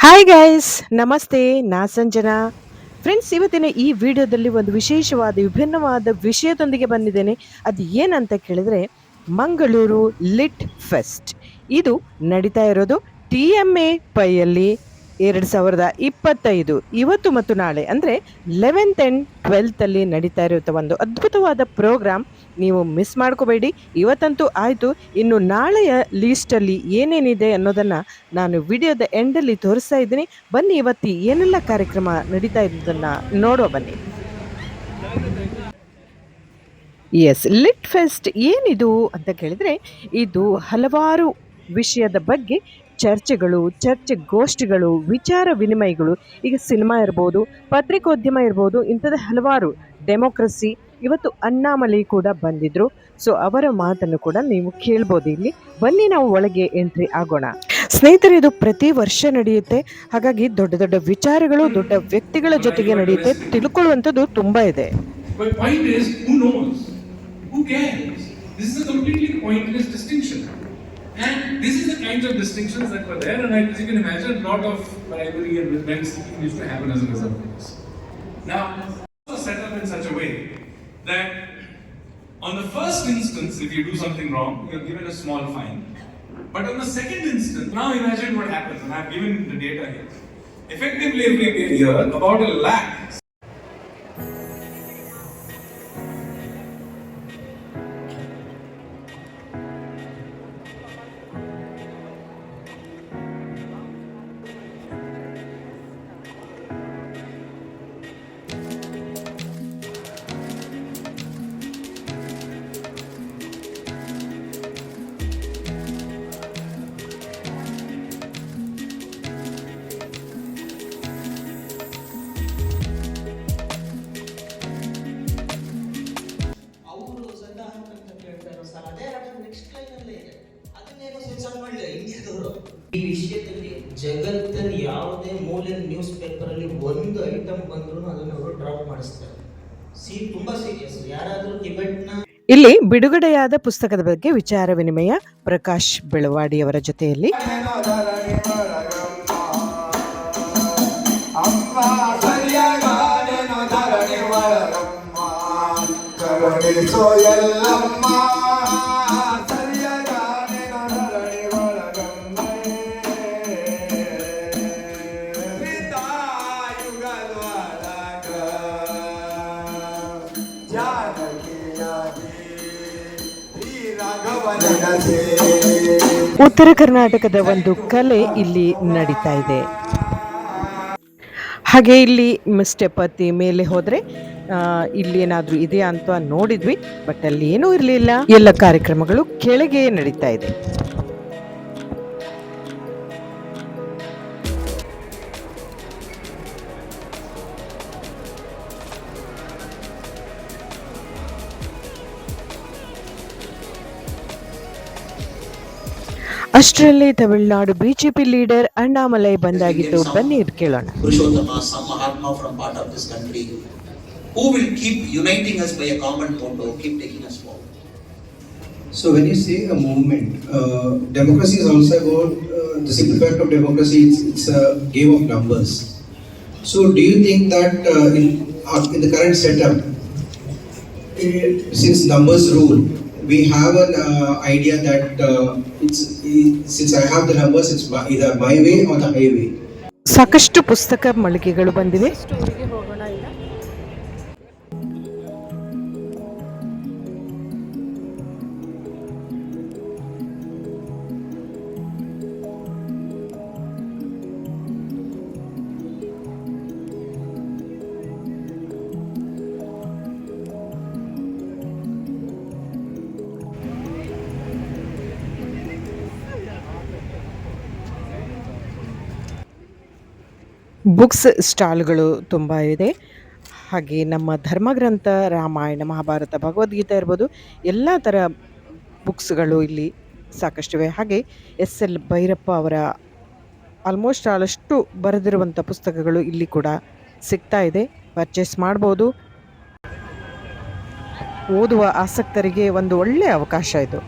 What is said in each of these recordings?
Hi guys, ನಮಸ್ತೆ. ನಾ Sanjana. Friends, ಇವತ್ತಿನ ಈ ವಿಡಿಯೋದಲ್ಲಿ ಒಂದು ವಿಶೇಷವಾದ ವಿಭಿನ್ನವಾದ ವಿಷಯದೊಂದಿಗೆ ಬಂದಿದ್ದೇನೆ. ಅದು ಏನಂತ ಕೇಳಿದ್ರೆ, ಮಂಗಳೂರು ಲಿಟ್ ಫೆಸ್ಟ್. ಇದು ನಡೀತಾ ಇರೋದು TMA ಪೈಯಲ್ಲಿ 2025 ಇವತ್ತು ಮತ್ತು ನಾಳೆ ಅಂದರೆ 11th and 12th ಅಲ್ಲಿ ನಡೀತಾ ಇರುವಂಥ ಒಂದು ಅದ್ಭುತವಾದ ಪ್ರೋಗ್ರಾಮ್. ನೀವು ಮಿಸ್ ಮಾಡ್ಕೋಬೇಡಿ. ಇವತ್ತಂತೂ ಆಯಿತು, ಇನ್ನು ನಾಳೆಯ ಲೀಸ್ಟಲ್ಲಿ ಏನೇನಿದೆ ಅನ್ನೋದನ್ನು ನಾನು ವಿಡಿಯೋದ ಎಂಡಲ್ಲಿ ತೋರಿಸ್ತಾ ಇದ್ದೀನಿ. ಬನ್ನಿ, ಇವತ್ತು ಏನೆಲ್ಲ ಕಾರ್ಯಕ್ರಮ ನಡೀತಾ ಇದ್ದದನ್ನು ನೋಡುವ ಬನ್ನಿ. ಎಸ್, ಲಿಟ್ ಫೆಸ್ಟ್ ಏನಿದು ಅಂತ ಕೇಳಿದರೆ, ಇದು ಹಲವಾರು ವಿಷಯದ ಬಗ್ಗೆ ಚರ್ಚೆಗೋಷ್ಠಿಗಳು, ವಿಚಾರ ವಿನಿಮಯಗಳು. ಈಗ ಸಿನಿಮಾ ಇರ್ಬೋದು, ಪತ್ರಿಕೋದ್ಯಮ ಇರ್ಬೋದು, ಇಂಥದ್ದು ಹಲವಾರು. ಡೆಮೋಕ್ರಸಿ. ಇವತ್ತು ಅಣ್ಣಾಮಲೈ ಕೂಡ ಬಂದಿದ್ರು. ಸೊ ಅವರ ಮಾತನ್ನು ಕೂಡ ನೀವು ಕೇಳ್ಬೋದು ಇಲ್ಲಿ. ಬನ್ನಿ, ನಾವು ಒಳಗೆ ಎಂಟ್ರಿ ಆಗೋಣ. ಸ್ನೇಹಿತರೆ, ಇದು ಪ್ರತಿ ವರ್ಷ ನಡೆಯುತ್ತೆ. ಹಾಗಾಗಿ ದೊಡ್ಡ ದೊಡ್ಡ ವಿಚಾರಗಳು ದೊಡ್ಡ ವ್ಯಕ್ತಿಗಳ ಜೊತೆಗೆ ನಡೆಯುತ್ತೆ. ತಿಳ್ಕೊಳ್ಳುವಂಥದ್ದು ತುಂಬಾ ಇದೆ. But point is, who knows? Who cares? This is a completely pointless distinction. And this is the kinds of distinctions that were there, and as you can imagine, a lot of bribery and revenge seeking used to happen as a result of this. Now, also set up in such a way that on the first instance, if you do something wrong, you're given a small fine. But on the second instance, now imagine what happens, and I've given the data here. Effectively, every year, about 1 lakh. ಈ ವಿಷಯದಲ್ಲಿ ಜಗತ್ತಿನ ಯಾವುದೇ ಮೂಲೆ news paper ಅಲ್ಲಿ ಒಂದು item ಬಂದ್ರು ಅದನ್ನ ಅವರು ಡ್ರಾಪ್ ಮಾಡಿಸ್ತಾರೆ. ತುಂಬಾ ಸೀರಿಯಸ್. ಯಾರಾದ್ರೂ ಟಿಬೆಟ್ನ ಇಲ್ಲಿ ಬಿಡುಗಡೆಯಾದ ಪುಸ್ತಕದ ಬಗ್ಗೆ ವಿಚಾರ ವಿನಿಮಯ ಪ್ರಕಾಶ್ ಬೆಳವಾಡಿಯವರ ಜೊತೆಯಲ್ಲಿ. ಉತ್ತರ ಕರ್ನಾಟಕದ ಒಂದು ಕಲೆ ಇಲ್ಲಿ ನಡೀತಾ ಇದೆ. ಹಾಗೆ ಇಲ್ಲಿ ಸ್ಟೆಪತ್ತಿ ಮೇಲೆ ಹೋದ್ರೆ ಇಲ್ಲಿ ಏನಾದ್ರೂ ಇದೆಯಾ ಅಂತ ನೋಡಿದ್ವಿ, ಬಟ್ ಅಲ್ಲಿ ಏನೂ ಇರಲಿಲ್ಲ. ಎಲ್ಲ ಕಾರ್ಯಕ್ರಮಗಳು ಕೆಳಗೆ ನಡೀತಾ ಇದೆ. ಅಷ್ಟರಲ್ಲಿ ತಮಿಳುನಾಡು ಬಿಜೆಪಿ ಲೀಡರ್ ಅಣ್ಣಾಮಲೈ ಬಂದಾಗಿತ್ತು. ಬನ್ನಿ ಕೇಳೋಣ. Who will keep uniting us by a common motto, keep taking us forward? So when you say a movement, democracy is also about the simple fact of democracy. It's a game of numbers. So do you think that in the current setup, since numbers rule, we have an idea that since I have the numbers, it's either my way or the highway. ಸಾಕಷ್ಟು ಪುಸ್ತಕ ಮಳಿಗೆಗಳು ಬಂದಿವೆ. Books ಸ್ಟಾಲ್ಗಳು ತುಂಬ ಇದೆ. ಹಾಗೆ ನಮ್ಮ ಧರ್ಮಗ್ರಂಥ ರಾಮಾಯಣ, ಮಹಾಭಾರತ, ಭಗವದ್ಗೀತೆ ಇರ್ಬೋದು, ಎಲ್ಲ ಥರ ಬುಕ್ಸ್ಗಳು ಇಲ್ಲಿ ಸಾಕಷ್ಟಿವೆ. ಹಾಗೆ SL ಭೈರಪ್ಪ ಅವರ ಆಲ್ಮೋಸ್ಟ್ ಆಲಷ್ಟು ಬರೆದಿರುವಂಥ ಪುಸ್ತಕಗಳು ಇಲ್ಲಿ ಕೂಡ ಸಿಗ್ತಾ ಇದೆ. ಪರ್ಚೇಸ್ ಮಾಡ್ಬೋದು. ಓದುವ ಆಸಕ್ತರಿಗೆ ಒಂದು ಒಳ್ಳೆಯ ಅವಕಾಶ ಇದು.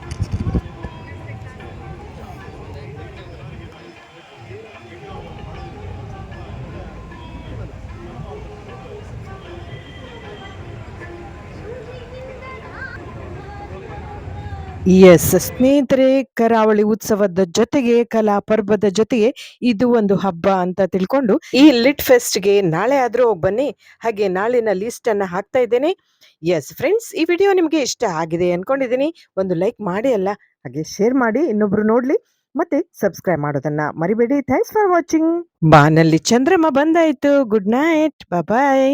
ಎಸ್ ಸ್ನೇಹಿತರೆ, ಕರಾವಳಿ ಉತ್ಸವದ ಜೊತೆಗೆ ಕಲಾ ಪರ್ವದ ಜೊತೆಗೆ ಇದು ಒಂದು ಹಬ್ಬ ಅಂತ ತಿಳ್ಕೊಂಡು ಈ ಲಿಟ್ ಫೆಸ್ಟ್ಗೆ ನಾಳೆ ಆದ್ರೂ ಹೋಗಿ ಬನ್ನಿ. ಹಾಗೆ ನಾಳಿನ ಲಿಸ್ಟ್ ಅನ್ನ ಹಾಕ್ತಾ ಇದ್ದೇನೆ. ಎಸ್ ಫ್ರೆಂಡ್ಸ್, ಈ ವಿಡಿಯೋ ನಿಮಗೆ ಇಷ್ಟ ಆಗಿದೆ ಅನ್ಕೊಂಡಿದ್ದೀನಿ. ಒಂದು ಲೈಕ್ ಮಾಡಿ ಅಲ್ಲ, ಹಾಗೆ ಶೇರ್ ಮಾಡಿ ಇನ್ನೊಬ್ರು ನೋಡ್ಲಿ, ಮತ್ತೆ ಸಬ್ಸ್ಕ್ರೈಬ್ ಮಾಡೋದನ್ನ ಮರಿಬೇಡಿ. Thanks for watching. ಬಾನಲ್ಲಿ ಚಂದ್ರಮ ಬಂದಾಯ್ತು. ಗುಡ್ ನೈಟ್, ಬಾಯ್.